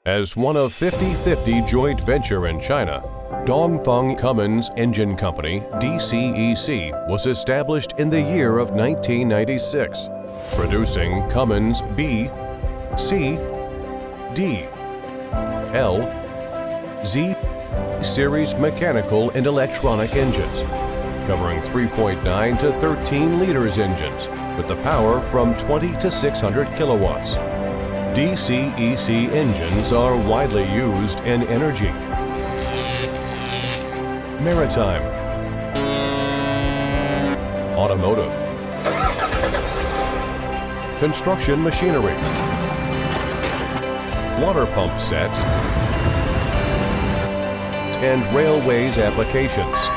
As one of 50-50 joint venture in China, Dongfeng Cummins Engine Company, DCEC, was established in the year of 1996, producing Cummins B, C, D, L, Z series mechanical and electronic engines, covering 3.9 to 13 liters engines with the power from 20 to 600 kilowatts. DCEC engines are widely used in energy, maritime, automotive, construction machinery, water pump sets, and railways applications.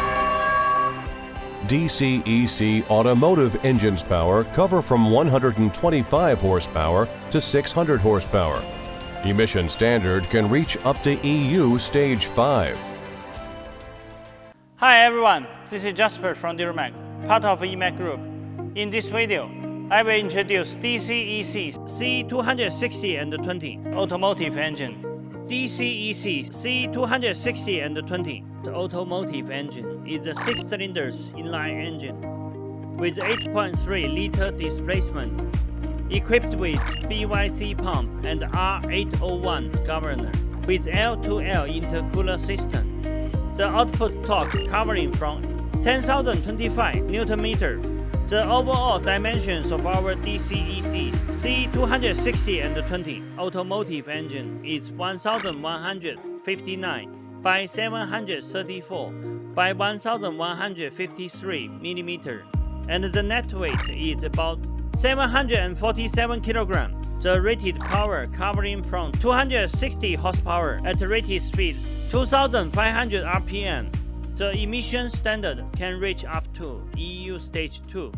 DCEC Automotive engines power cover from 125 horsepower to 600 horsepower. Emission standard can reach up to EU Stage 5. Hi everyone, this is Jasper from DuraMac, part of EMAC Group. In this video, I will introduce DCEC C260-20 Automotive engine. DCEC C260-20 Automotive engine is a 6-cylinder inline engine with 8.3-liter displacement, equipped with BYC pump and R801 governor with L2L intercooler system. The output torque covering from 10,025 Nm. The overall dimensions of our DCEC C260-20 Automotive engine is 1,159 by 734 by 1,153 mm, and the net weight is about 747 kg. The rated power covering from 260 horsepower at rated speed 2,500 RPM. The emission standard can reach up to EU Stage 2.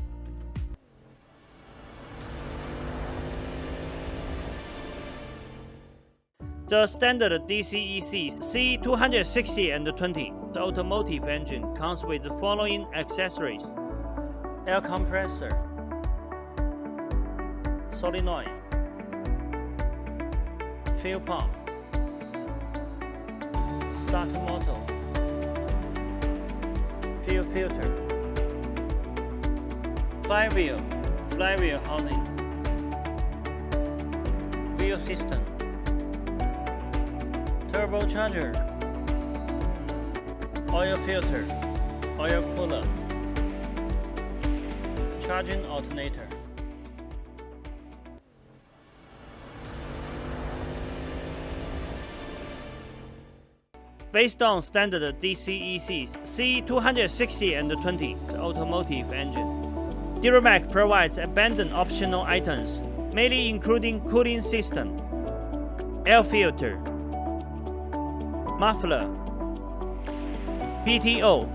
The standard DCEC C260-20 Automotive engine comes with the following accessories: air compressor, solenoid, fuel pump, starter motor, fuel filter, flywheel housing, wheel system, turbocharger, oil filter, oil cooler, charging alternator. Based on standard DCEC C260-20 Automotive engine, DuraMac provides abundant optional items, mainly including cooling system, air filter, muffler, PTO,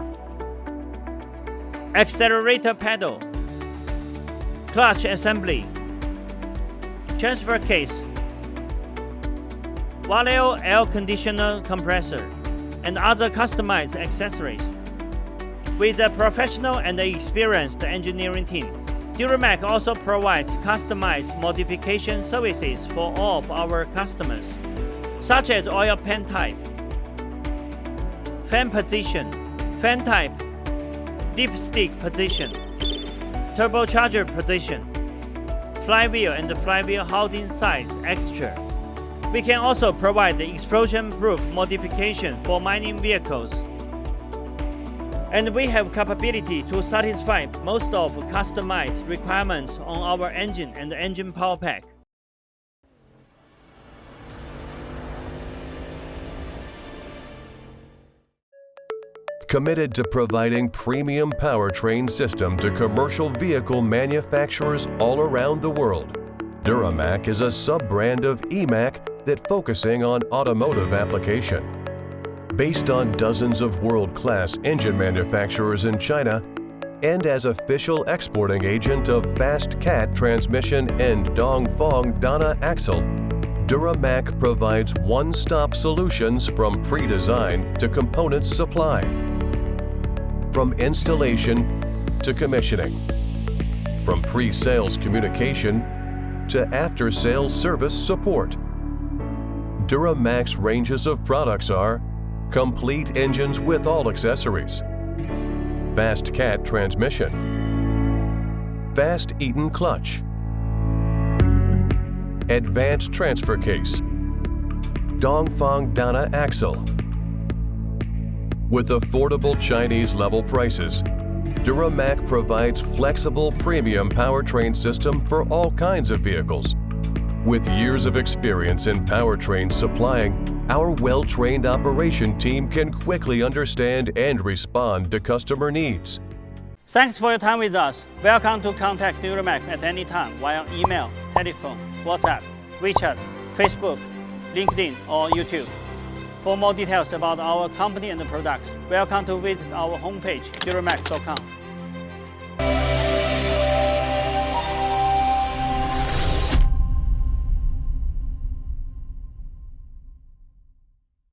accelerator pedal, clutch assembly, transfer case, Valeo air conditioner compressor, and other customized accessories. With a professional and experienced engineering team, DuraMac also provides customized modification services for all of our customers, such as oil pan type, fan position, fan type, dipstick position, turbocharger position, flywheel and flywheel housing size extra. We can also provide the explosion-proof modification for mining vehicles. And we have capability to satisfy most of customized requirements on our engine and engine power pack. Committed to providing premium powertrain system to commercial vehicle manufacturers all around the world, DuraMac is a sub-brand of EMAC that focusing on automotive application. Based on dozens of world-class engine manufacturers in China, and as official exporting agent of Fast Cat transmission and Dongfeng Dana axle, DuraMac provides one-stop solutions from pre-design to component supply. from installation to commissioning, from pre-sales communication to after-sales service support. DuraMac's ranges of products are complete engines with all accessories, fast cat transmission, fast Eaton clutch, advanced transfer case, Dongfeng Dana axle. With affordable Chinese level prices, DuraMac provides flexible premium powertrain system for all kinds of vehicles. With years of experience in powertrain supplying, our well-trained operation team can quickly understand and respond to customer needs. Thanks for your time with us. Welcome to contact DuraMac at any time via email, telephone, WhatsApp, WeChat, Facebook, LinkedIn, or YouTube. For more details about our company and the products, welcome to visit our homepage, duramac.com.